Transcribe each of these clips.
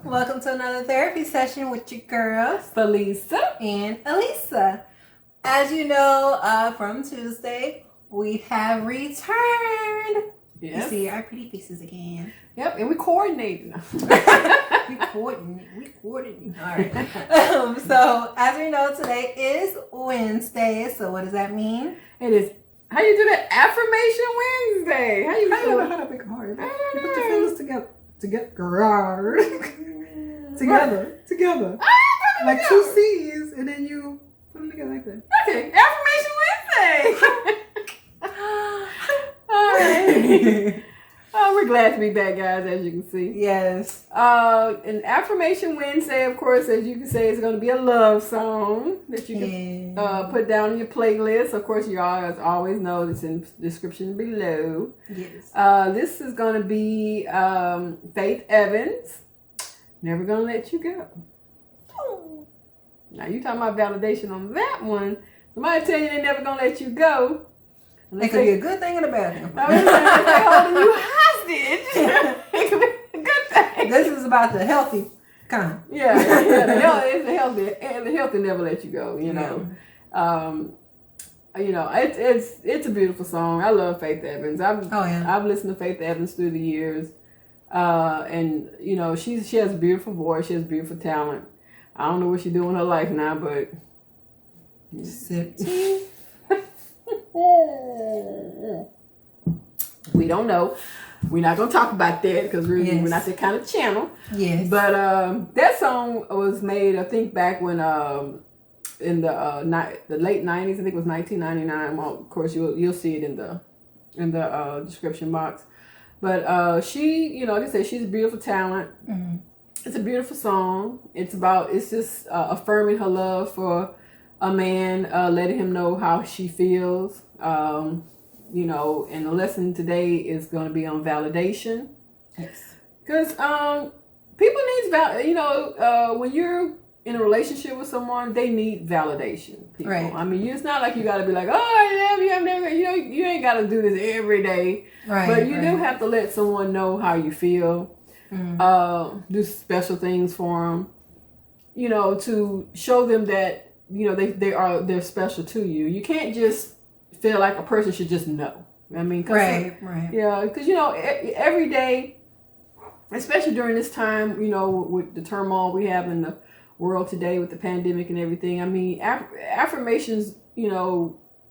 Welcome to another therapy session with your girls, Felisa and Elisa. As you know, from Tuesday, we have returned. Yes. You see our pretty faces again. Yep, and we coordinating. We coordinating. All right. So, as we know, today is Wednesday. So, what does that mean? It is. How you do that? Affirmation Wednesday. How you do it? How to make hard. I You don't put your know. fingers together. Together. Like two C's, and then you put them together like that. Okay, Affirmation Wednesday. All right. Oh, we're glad to be back, guys, as you can see. Yes. And Affirmation Wednesday, of course, as you can say, is going to be a love song that you can put down in your playlist. Of course, you always know it's in the description below. Yes. This is going to be Faith Evans, Never Gonna Let You Go. Now, you talking about validation on that one. Somebody tell you they never gonna let you go. It could be a good thing and a bad thing. They're holding you hostage. It could be a good thing. This is about the healthy kind. Yeah, it's the healthy, and the healthy never let you go. You know, it's a beautiful song. I love Faith Evans. I've listened to Faith Evans through the years, and you know she has a beautiful voice. She has beautiful talent. I don't know what she's doing in her life now, but Sip. we don't know. We're not gonna talk about that because we're not that kind of channel. Yes. But that song was made, I think, back when in the late 90s. I think it was 1999. Well, of course, you'll see it in the description box. But she, like I said, she's a beautiful talent. Mm-hmm. It's a beautiful song. It's just affirming her love for a man, letting him know how she feels. And the lesson today is going to be on validation. Yes. Because people need when you're in a relationship with someone, they need validation. People. Right. I mean, it's not like you got to be like, oh, I love you. I'm never. You ain't got to do this every day. Right. But you do have to let someone know how you feel. Mm-hmm. Do special things for them, to show them that they're special to you. You can't just feel like a person should just know. I mean, right. Yeah, because every day, especially during this time, with the turmoil we have in the world today with the pandemic and everything. I mean, affirmations,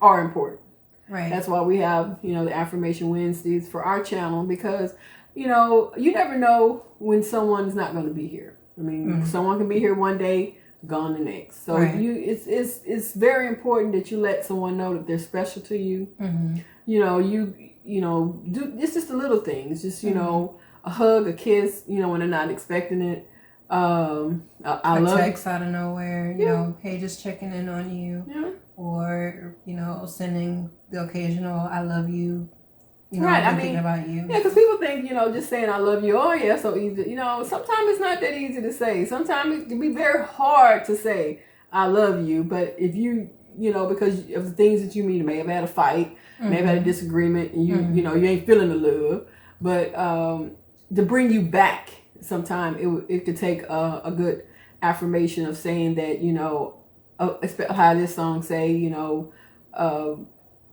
are important. Right. That's why we have the Affirmation Wednesdays for our channel, because you never know when someone's not going to be here. I mean, someone can be here one day, gone the next. So right. it's very important that you let someone know that they're special to you. Mm-hmm. It's just the little things. Just a hug, a kiss. When they're not expecting it. I love text out of nowhere. Hey, just checking in on you. Yeah. Or sending the occasional "I love you." Right, thinking about you. Yeah, because people think, just saying "I love you," oh yeah, so easy. Sometimes it's not that easy to say. Sometimes it can be very hard to say "I love you," but if you, because of the things that you mean, you may have had a fight, may have had a disagreement, and you ain't feeling the love, but to bring you back, sometimes it could take a good affirmation of saying that, how this song say,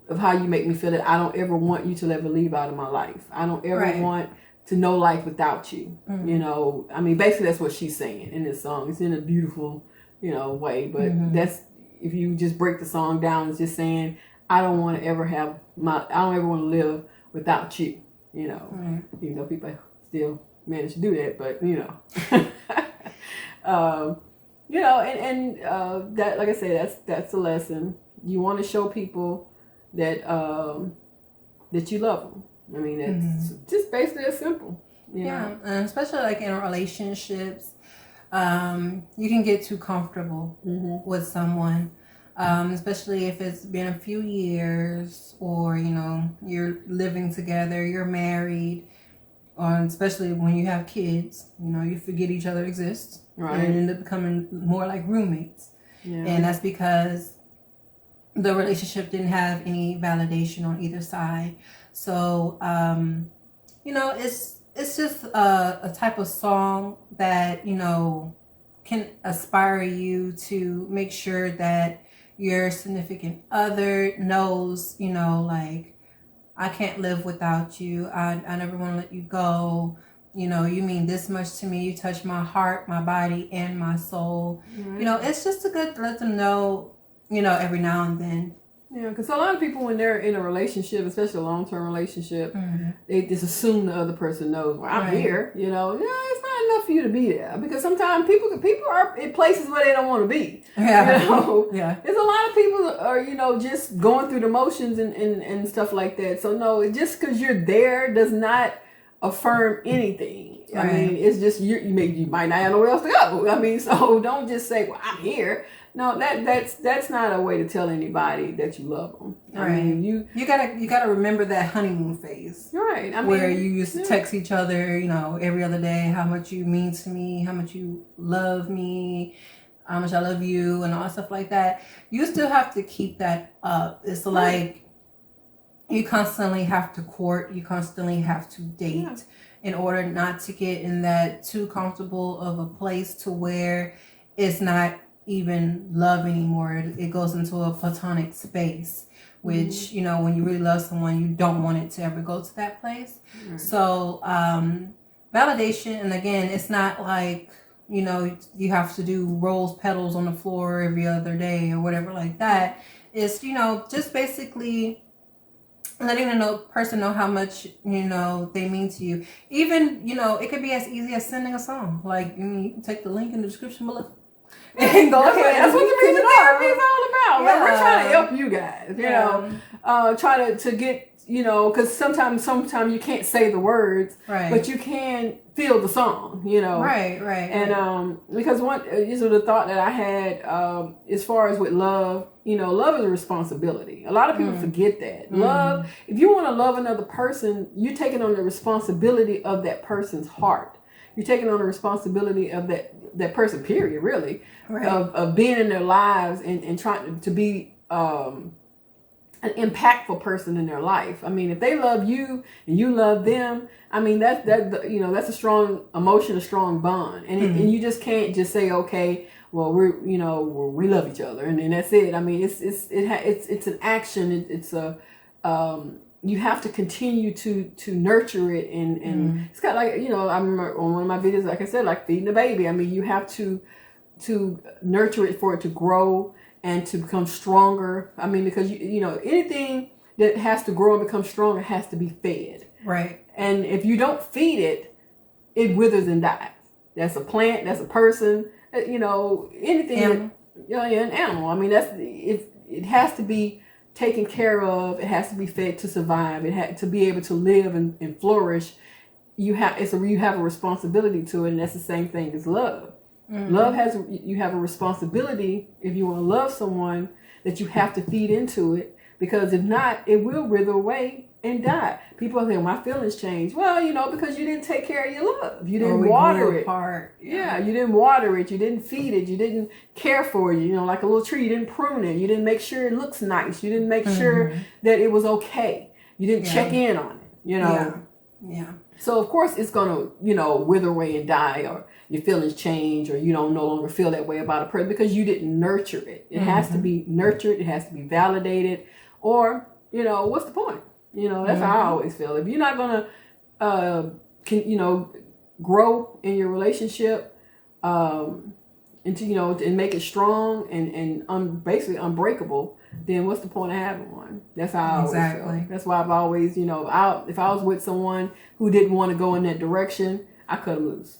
of how you make me feel, that I don't ever want you to ever leave out of my life. I don't ever want to know life without you. Mm-hmm. I mean, basically that's what she's saying in this song. It's in a beautiful, way, but that's, if you just break the song down, it's just saying, I don't ever want to live without you, even though people still manage to do that, but, that, like I say, that's the lesson. You want to show people that that you love them. I mean, it's just basically as simple. And especially like in relationships, you can get too comfortable with someone, especially if it's been a few years, or you're living together, you're married, or especially when you have kids. You forget each other exists, right? And end up becoming more like roommates. Yeah. And that's because the relationship didn't have any validation on either side. So, it's just a type of song that, can inspire you to make sure that your significant other knows, like, I can't live without you. I never want to let you go. You mean this much to me. You touch my heart, my body, and my soul. Right. It's just a good to let them know, every now and then. Yeah, because a lot of people, when they're in a relationship, especially a long-term relationship, Mm-hmm. they just assume the other person knows. Well, I'm Right. here. It's not enough for you to be there, because sometimes people are in places where they don't want to be. Yeah. Yeah. There's a lot of people that are just going through the motions and stuff like that. So no, just because you're there does not affirm anything. Right. I mean, it's just you might not have nowhere else to go. I mean, so don't just say, "Well, I'm here." No, that's not a way to tell anybody that you love them. Right. I mean, you gotta remember that honeymoon phase. Right. I mean, where you used to text each other, every other day, how much you mean to me, how much you love me, how much I love you, and all that stuff like that. You still have to keep that up. It's like you constantly have to court, you constantly have to date in order not to get in that too comfortable of a place to where it's not even love anymore. It goes into a platonic space, which when you really love someone, you don't want it to ever go to that place. So validation, and again, it's not like you have to do rose petals on the floor every other day or whatever like that. It's just basically letting the person know how much they mean to you. Even it could be as easy as sending a song. Like you can take the link in the description below and go ahead. That's what the music therapy is all about. Yeah. We're trying to help you guys. Try to get because sometimes you can't say the words, right? But you can feel the song, Right. And because this was the thought that I had as far as with love. Love is a responsibility. A lot of people forget that. Love, if you want to love another person, you're taking on the responsibility of that person's heart. You're taking on the responsibility of that person, period, really, right. of being in their lives and trying to be an impactful person in their life. I mean, if they love you and you love them, I mean, that's a strong emotion, a strong bond. And you just can't just say, okay, well, we love each other, and then that's it. I mean, it's an action. It's a you have to continue to nurture it, and it's kind of like I remember on one of my videos, like I said, like feeding a baby. I mean, you have to nurture it for it to grow and to become stronger. I mean, because anything that has to grow and become stronger has to be fed. Right. And if you don't feed it, it withers and dies. That's a plant. That's a person. Anything. Animal. An animal. I mean, it has to be taken care of. It has to be fed to survive. It had to be able to live and flourish. You have a responsibility to it, and that's the same thing as love. Love you have a responsibility, if you want to love someone, that you have to feed into it, because if not, it will wither away and die. People say, my feelings change. Well, because you didn't take care of your love. You didn't water it. Apart. Yeah, you didn't water it. You didn't feed it. You didn't care for it. Like a little tree, you didn't prune it. You didn't make sure it looks nice. You didn't make sure that it was okay. You didn't check in on it, Yeah. So of course it's gonna, wither away and die, or your feelings change, or you don't no longer feel that way about a person because you didn't nurture it. It has to be nurtured. It has to be validated, or what's the point? That's how I always feel. If you're not gonna, grow in your relationship, and make it strong and basically unbreakable, then what's the point of having one? That's how I always feel. That's why I've always, if I was with someone who didn't want to go in that direction, I cut them loose.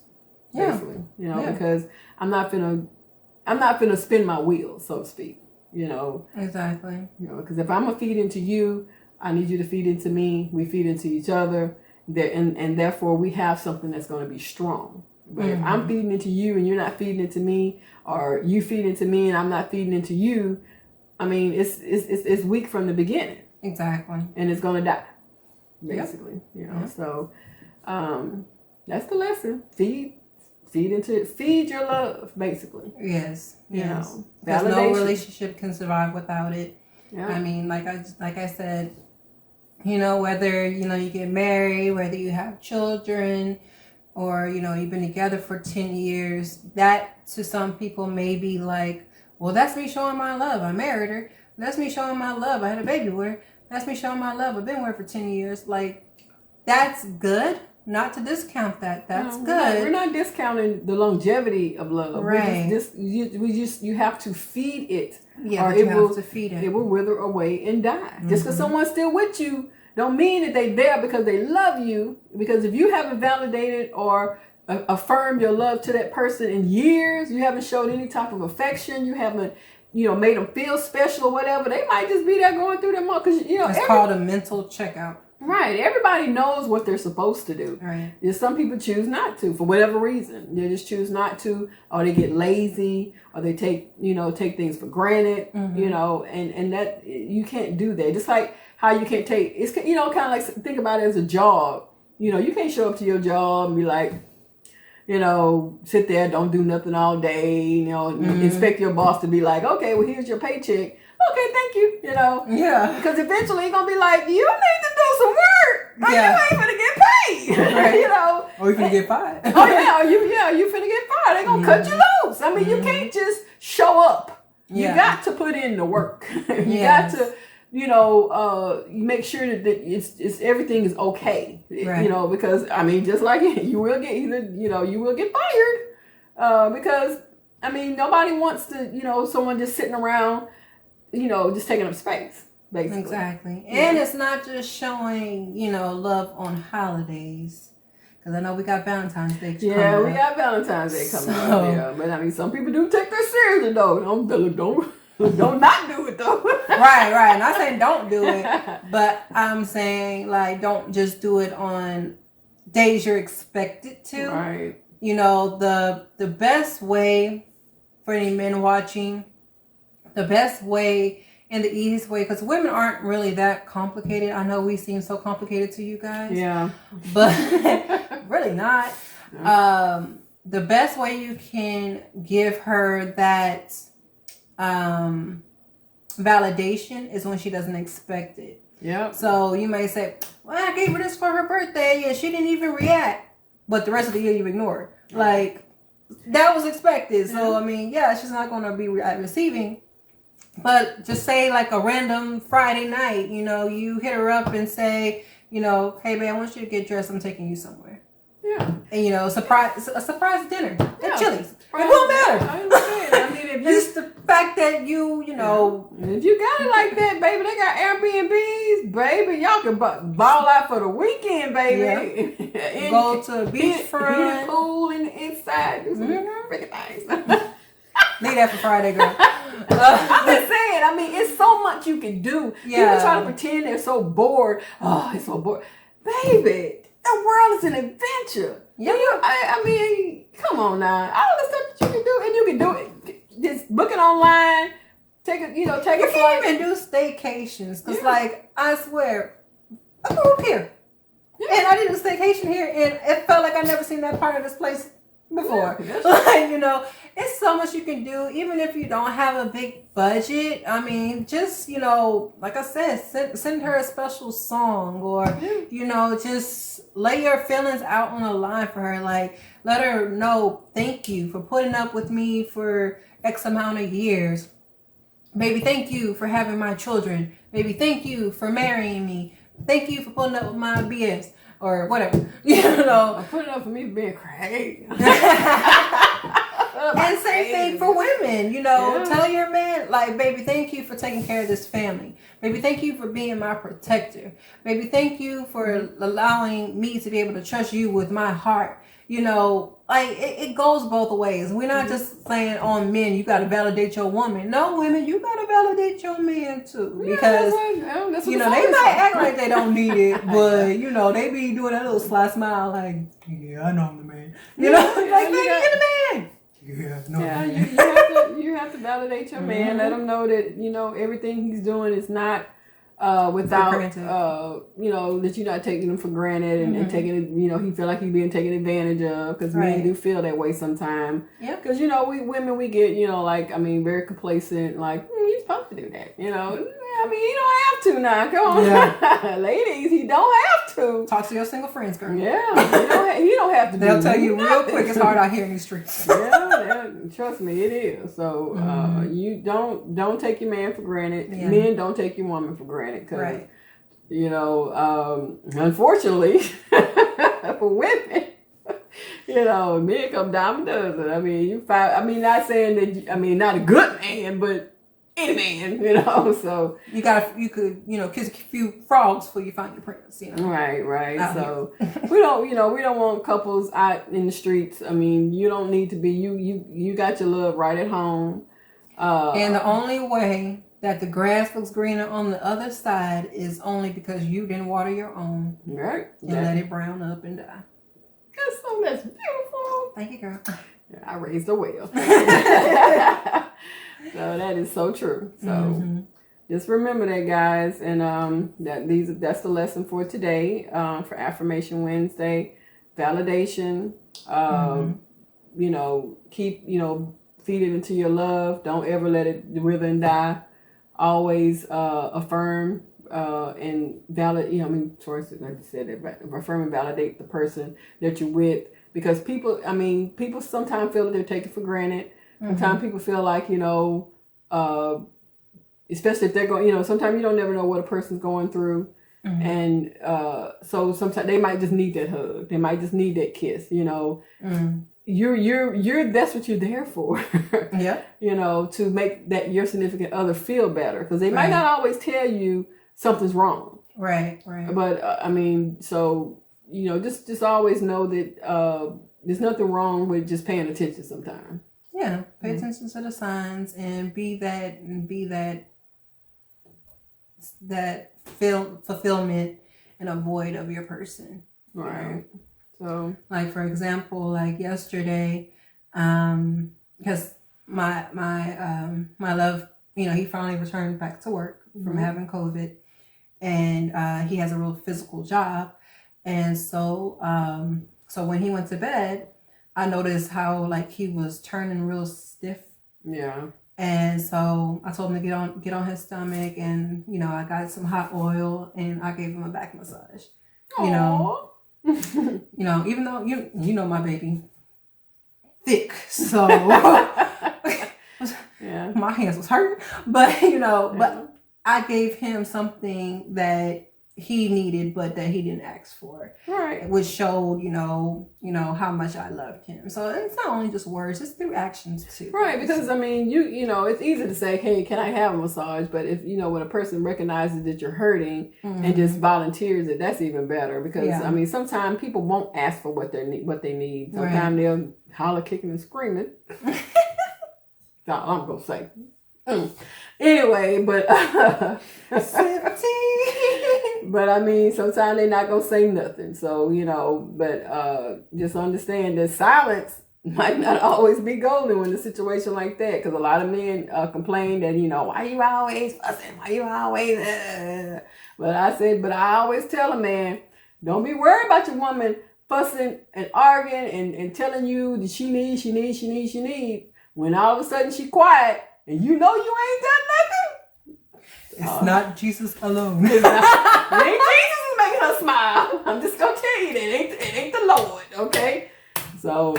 Basically, because I'm not gonna spin my wheels, so to speak. Exactly. Because if I'm gonna feed into you, I need you to feed into me. We feed into each other, and therefore we have something that's going to be strong. But if I'm feeding into you and you're not feeding into me, or you feed into me and I'm not feeding into you, I mean, it's weak from the beginning. Exactly. And it's going to die, basically. So that's the lesson. Feed your love, basically. Yes. Because no relationship can survive without it. Yeah. I mean, like I said, You know, whether, you know, you get married, whether you have children, or, you know, you've been together for 10 years, that to some people may be like, well, that's me showing my love. I married her. That's me showing my love. I had a baby with her. That's me showing my love. I've been with her for 10 years. Like, that's good. Not to discount that. That's good. We're not discounting the longevity of love. Right. You have to feed it. Yeah, or you have to feed it. It will wither away and die. Just because someone's still with you don't mean that they're there because they love you. Because if you haven't validated or affirmed your love to that person in years, you haven't showed any type of affection, you haven't, you know, made them feel special or whatever, they might just be there going through their month. Because, you know, it's called a mental checkout. Right. Everybody knows what they're supposed to do. Right. Just some people choose not to for whatever reason. They just choose not to, or they get lazy, or they take things for granted, you know, and that you can't do that. Just like how you can't take, it's, you know, kind of like think about it as a job. You know, you can't show up to your job and be like, you know, sit there, don't do nothing all day, you know, expect your boss to be like, okay, well, here's your paycheck. Okay, thank you, you know. Yeah. Because eventually he's going to be like, you need to do some work. Or you ain't finna get paid. Right. You know. Or you finna get fired. Oh, yeah. You finna get fired. They're going to cut you loose. I mean, you can't just show up. You got to put in the work. You got to, you know, make sure that it's everything is okay. Right. You know, because, I mean, just like you will get fired. Because, I mean, nobody wants to, you know, someone just sitting around, you know, just taking up space, basically. Exactly. And it's not just showing, you know, love on holidays. Because I know we got Valentine's Day coming Yeah, we up. got Valentine's Day coming up. Yeah, but I mean, some people do take that seriously, though. Don't not do it, though. Right. I'm not saying don't do it. But I'm saying, like, don't just do it on days you're expected to. Right. You know, the best way for any men watching, the best way and the easiest way, because women aren't really that complicated. I know we seem so complicated to you guys. Yeah. But really not. The best way you can give her that validation is when she doesn't expect it. Yeah. So you may say, well, I gave her this for her birthday and she didn't even react. But the rest of the year you ignore it. Like, that was expected. So, I mean, she's not going to be receiving. But just say like a random Friday night, you know, you hit her up and say, you know, hey, man, I want you to get dressed. I'm taking you somewhere. Yeah. And, you know, a surprise dinner at Chili's. It Right. won't matter. I understand. I mean, if Just the fact that you know. If you got it like that, baby, they got Airbnbs, baby. Y'all can ball out for the weekend, baby. Yeah. Go to a beachfront. Hit a pool inside. Do some freaking things. Leave that for Friday, girl. I'm just saying, I mean, it's so much you can do. Yeah. People try to pretend they're so bored. Oh, it's so bored. Baby, the world is an adventure. Yeah. I mean, come on now. All the stuff that you can do, and you can do it. Just book it online. Take a You flight. can't even do staycations. Because, like, I swear, I grew up here. Yeah. And I did a staycation here, and it felt like I never seen that part of this place before. Yeah, like, you know, it's so much you can do, even if you don't have a big budget. I mean, just, you know, like I said, send her a special song, or, you know, just lay your feelings out on the line for her. Like, let her know, thank you for putting up with me for X amount of years. Baby, thank you for having my children. Baby, thank you for marrying me. Thank you for putting up with my BS. Or whatever, you know. Put it up for me being crazy. And same thing for women, you know. Tell your man, like, baby, thank you for taking care of this family. Baby, thank you for being my protector. Baby, thank you for allowing me to be able to trust you with my heart. You know, like, it goes both ways. We're not just saying on men, you got to validate your woman. No, women, you got to validate your man too. Because, that's you know, they might act like they don't need it, but, you know, they be doing that little sly smile like, yeah, I know I'm the man. You know, like, baby, you're the man. Yeah, no. Yeah, you have to validate your man. Let him know that, you know, everything he's doing is not without you know, that you're not taking him for granted and taking it, you know, he feel like he's being taken advantage of, because men do feel that way sometimes. Yeah. Because, you know, we women, we get, you know, like, I mean, very complacent, like, you're supposed to do that, you know. I mean, you don't have to now. Come on, Yeah. ladies, he don't have to. Talk to your single friends, girl. Yeah, he don't have to. They'll tell you real quick. It's hard out here in these streets. Yeah, trust me, it is. So you don't take your man for granted. Yeah. Men don't take your woman for granted. Cause, Right. you know, unfortunately, for women, you know, men come dime a dozen. I mean, you find. I mean, not saying that. I mean, not a good man, but any man, you know. So you could, you know, kiss a few frogs before you find your prince, you know. Right. Out So we don't want couples out in the streets. I mean, you don't need to be. You got your love right at home. And the only way that the grass looks greener on the other side is only because you didn't water your own, right, and let it brown up and die. That's beautiful. Thank you, girl. I raised a whale. So that is so true. So just remember that, guys, and that's the lesson for today, for Affirmation Wednesday. Validation. You know, keep, feed it into your love. Don't ever let it wither and die. Always affirm and validate. Like you said, affirm and validate the person that you're with, because people sometimes feel that they're taken for granted. Sometimes people feel like, especially if they're going, sometimes you don't never know what a person's going through. And so sometimes they might just need that hug. They might just need that kiss, You're that's what you're there for. Yeah. To make that your significant other feel better, because they might not always tell you something's wrong. Right. But just always know that there's nothing wrong with just paying attention sometimes. Yeah, pay attention to the signs and be that fulfillment and a void of your person. Right. So, like, for example, like yesterday, because my love, he finally returned back to work from having COVID, and he has a real physical job, and so when he went to bed, I noticed how, like, he was turning real stiff. Yeah. And so I told him to get on his stomach, and I got some hot oil and I gave him a back massage. Aww. Even though my baby thick, so yeah, my hands was hurting, but but I gave him something that he needed, but that he didn't ask for. Right. Which showed, how much I loved him. So it's not only just words, it's through actions too. Right, because it's easy to say, hey, can I have a massage? But if, when a person recognizes that you're hurting and just volunteers it, that's even better. Because, sometimes people won't ask for what they need. Sometimes they'll holler, kicking and screaming. That's all I'm going to say. Anyway, but sometimes they're not gonna say nothing. So but just understand that silence might not always be golden in a situation like that. Because a lot of men complain that why you always fussing, why you always. But I always tell a man, don't be worried about your woman fussing and arguing and telling you that she needs. When all of a sudden she quiet. And you ain't done nothing. It's not Jesus alone. It ain't Jesus is making her smile. I'm just gonna tell you that it ain't the Lord, okay? So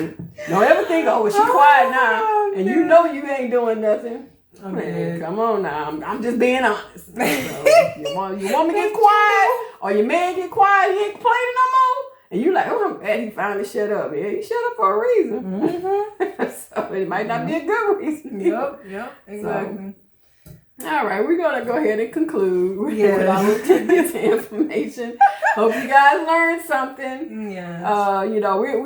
don't ever think, she quiet now, and you ain't doing nothing. Man, come on now. I'm just being honest. So, your woman get quiet, or your man get quiet, he ain't complaining no more. And you like, I'm glad he finally shut up. Yeah, he shut up for a reason. So it might not be a good reason. Yep, exactly. So, all right, we're going to go ahead and conclude with all the tidbits and information. Hope you guys learned something. Yeah. We're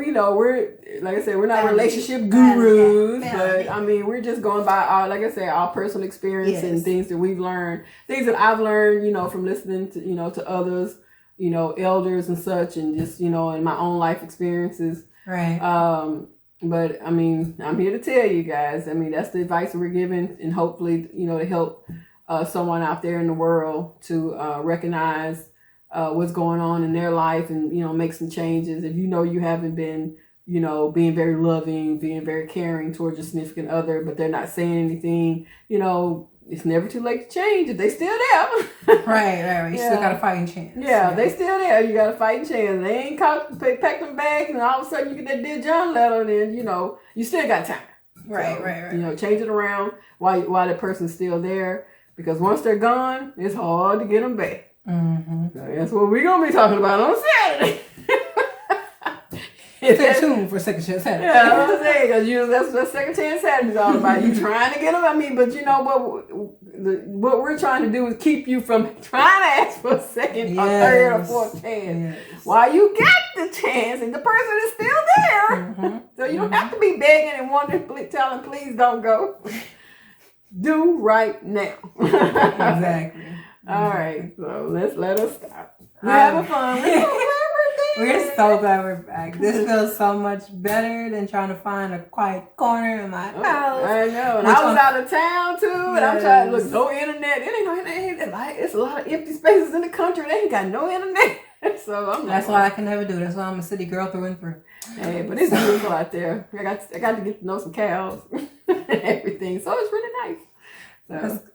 like I said, we're not relationship gurus, but we're just going by our personal experience and things that we've learned, things that I've learned, from listening to, to others, elders and such, and just, in my own life experiences. Right. But I'm here to tell you guys, that's the advice we're giving, and hopefully, to help someone out there in the world to recognize what's going on in their life and, make some changes. If you haven't been, being very loving, being very caring towards your significant other, but they're not saying anything, it's never too late to change if they still there. Right. You still got a fighting chance. Yeah, they still there. You got a fighting chance. They ain't packed them bags, and all of a sudden you get that Dear John letter, then you still got time. Right. Change it around while that person's still there, because once they're gone, it's hard to get them back. Mm-hmm. So that's what we're gonna be talking about on Saturday. Stay tuned for Second Chance Saturday. Yeah, I'm saying, because that's what Second Chance Saturday is all about. You trying to get them. I mean, but what we're trying to do is keep you from trying to ask for a second, or third, or fourth chance. Yes. While you got the chance and the person is still there, so you don't have to be begging and wanting, telling, please don't go. Do right now. Exactly. All right, so let us stop. We're having fun. We're so glad we're back. This feels so much better than trying to find a quiet corner in my house. I know. And I was out of town too, and I'm trying to look, no internet. It ain't no internet. It's a lot of empty spaces in the country. They ain't got no internet. So that's why I can never do. That's why I'm a city girl through and through. Hey, but it's beautiful out there. I got to get to know some cows and everything. So it's really nice. So. That's good.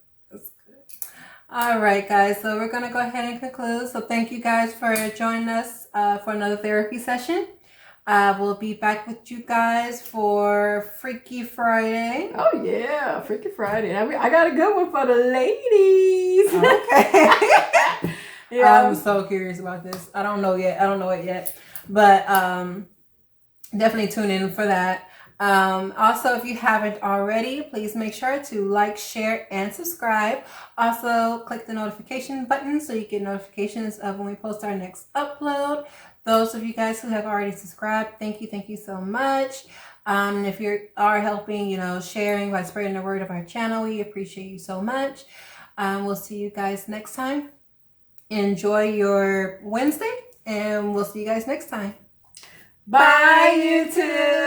All right, guys. So we're gonna go ahead and conclude. So thank you guys for joining us for another therapy session. We'll be back with you guys for Freaky Friday. Oh yeah, Freaky Friday. I got a good one for the ladies. Okay. Yeah. I'm so curious about this. I don't know it yet, but definitely tune in for that. Also, if you haven't already, please make sure to like, share, and subscribe. Also, click the notification button so you get notifications of when we post our next upload. Those of you guys who have already subscribed, thank you so much. If you are helping, sharing by spreading the word of our channel, we appreciate you so much. We'll see you guys next time. Enjoy your Wednesday, and we'll see you guys next time. Bye, YouTube.